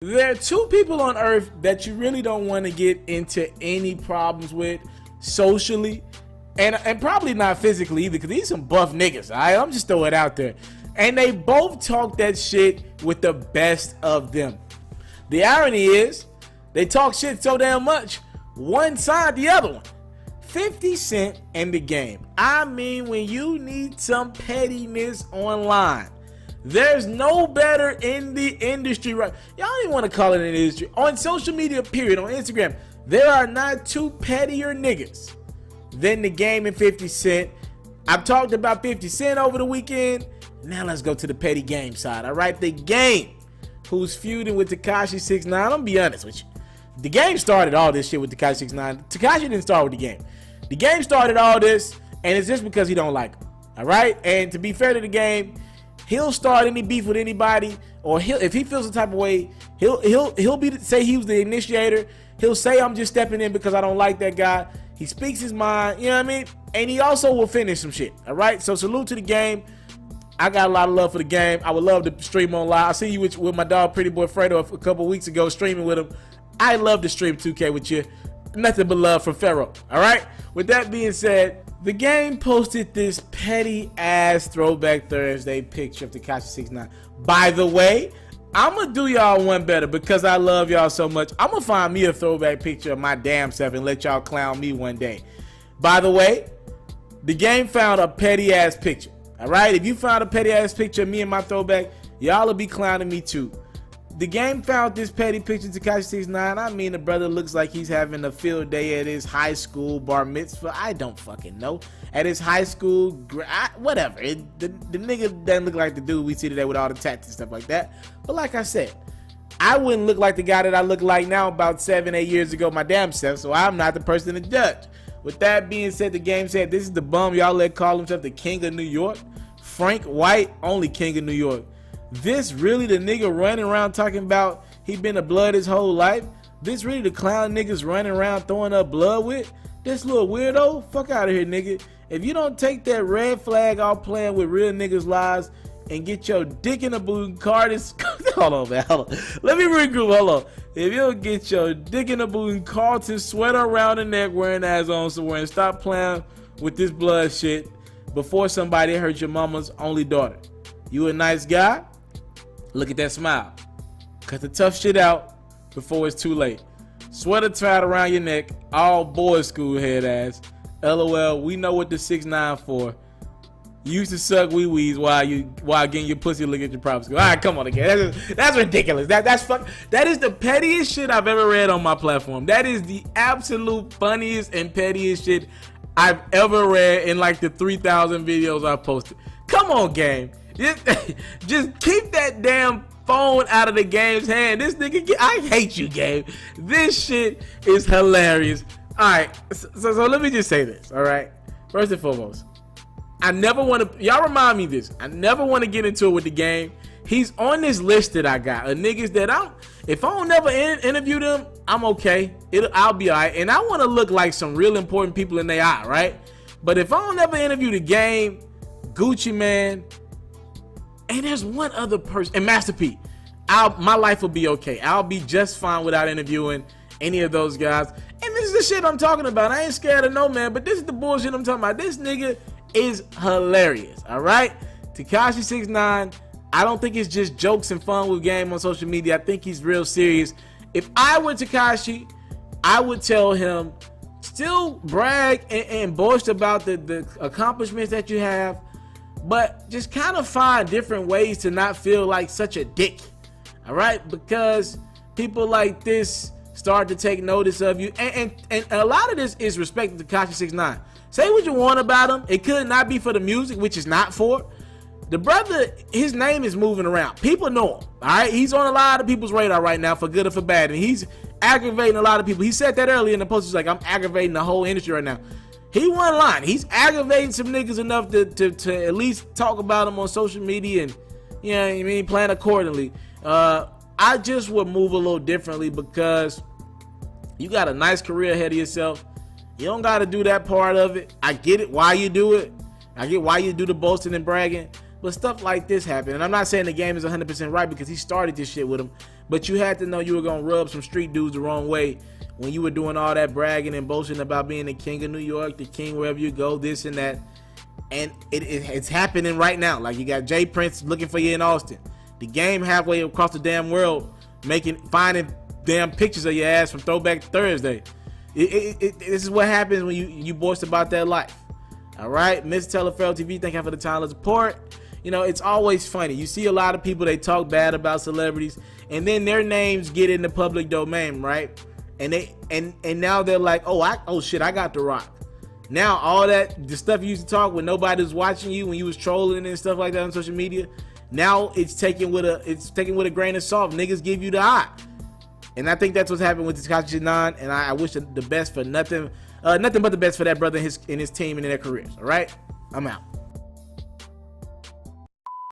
There are two people on earth that you really don't want to get into any problems with socially and probably not physically either, because these some buff niggas. I'm just throwing it out there. And they both talk that shit with the best of them. The irony is they talk shit so damn much, one side the other one. 50 Cent and The Game. I mean, when you need some pettiness online, there's no better in the industry, right? Y'all don't even want to call it an industry. On social media, period, on Instagram, there are not two pettier niggas than The Game and 50 Cent. I've talked about 50 Cent over the weekend. Now let's go to the petty Game side, all right? The Game, who's feuding with Tekashi 6ix9ine. I'm gonna be honest with you. The Game started all this shit with Tekashi 6ix9ine. Tekashi didn't start with The Game. The Game started all this, and it's just because he don't like him, all right? And to be fair to The Game, he'll start any beef with anybody, or if he feels the type of way, he'll say he was the initiator. He'll say I'm just stepping in because I don't like that guy. He speaks his mind, you know what I mean? And he also will finish some shit, all right? So salute to The Game. I got a lot of love for The Game. I would love to stream on live. I see you with my dog Pretty Boy Fredo a couple weeks ago streaming with him. I love to stream 2K with you. Nothing but love from Pharaoh, all right? With that being said, The Game posted this petty ass Throwback Thursday picture of Tekashi 6ix9ine. By the way, I'm gonna do y'all one better because I love y'all so much. I'm gonna find me a throwback picture of my damn self and let y'all clown me one day. By the way, The Game found a petty ass picture. All right, if you found a petty ass picture of me and my throwback, y'all will be clowning me too. The Game found this petty picture of Tekashi 6ix9ine. I mean, the brother looks like he's having a field day at his high school bar mitzvah. I don't fucking know. At his high school, whatever. The nigga doesn't look like the dude we see today with all the tats and stuff like that. But like I said, I wouldn't look like the guy that I look like now about 7-8 years ago, my damn self, so I'm not the person to judge. With that being said, The Game said, this is the bum y'all let call himself the King of New York. Frank White, only King of New York. This really the nigga running around talking about he been a blood his whole life? This really the clown niggas running around throwing up blood with? This little weirdo? Fuck out of here, nigga. If you don't take that red flag off playing with real niggas' lives and get your dick in a Boone Carter's... Hold on, man. Hold on. Let me regroup. Hold on. If you don't get your dick in a Boone Carter sweater around the neck wearing ass on somewhere and stop playing with this blood shit before somebody hurt your mama's only daughter. You a nice guy? Look at that smile. Cut the tough shit out before it's too late. Sweater tied around your neck, all boys school head ass. LOL, we know what the 6ix9ine for. You used to suck wee wees while getting your pussy look at your private school. All right, come on again. That's ridiculous. That is the pettiest shit I've ever read on my platform. That is the absolute funniest and pettiest shit I've ever read in like the 3,000 videos I've posted. Come on, Game. Just keep that damn phone out of the Game's hand. This nigga, I hate you, Game. This shit is hilarious. All right, so let me just say this, all right? First and foremost, I never want to, y'all remind me of this. I never want to get into it with The Game. He's on this list that I got of niggas that if I don't never interview them, I'm okay. I'll be all right. And I want to look like some real important people in their eye, right? But if I don't ever interview The Game, Gucci Man, and there's one other person, and Master P, my life will be okay. I'll be just fine without interviewing any of those guys. And this is the shit I'm talking about. I ain't scared of no man, but this is the bullshit I'm talking about. This nigga is hilarious, all right? Tekashi 6ix9ine, I don't think it's just jokes and fun with Game on social media. I think he's real serious. If I were Tekashi, I would tell him, still brag and boast about the accomplishments that you have, but just kind of find different ways to not feel like such a dick, all right? Because people like this start to take notice of you, and a lot of this is respect to Tekashi 6ix9ine. Say what you want about him. It could not be for the music, which is not for. The brother, his name is moving around. People know him, all right? He's on a lot of people's radar right now, for good or for bad, and he's aggravating a lot of people. He said that earlier in the post. He's like, I'm aggravating the whole industry right now. He won line. He's aggravating some niggas enough to at least talk about him on social media and, you know what I mean, plan accordingly. I just would move a little differently because you got a nice career ahead of yourself. You don't got to do that part of it. I get it, why you do it. I get why you do the boasting and bragging. But stuff like this happened. And I'm not saying the game is 100% right because he started this shit with him. But you had to know you were going to rub some street dudes the wrong way when you were doing all that bragging and boasting about being the king of New York, the king wherever you go, this and that. And it's happening right now. Like, you got Jay Prince looking for you in Austin. The game halfway across the damn world finding damn pictures of your ass from Throwback Thursday. This is what happens when you boast about that life. All right, Miss Teleferro TV, thank you for the time of support. You know, it's always funny. You see a lot of people, they talk bad about celebrities, and then their names get in the public domain, right? And now they're like, oh shit, I got The Rock. Now all the stuff you used to talk when nobody was watching you, when you was trolling and stuff like that on social media, now it's taken with a grain of salt. Niggas give you the eye. And I think that's what's happened with this 6ix9ine, and I wish the best for nothing but the best for that brother and his team and their careers. All right, I'm out.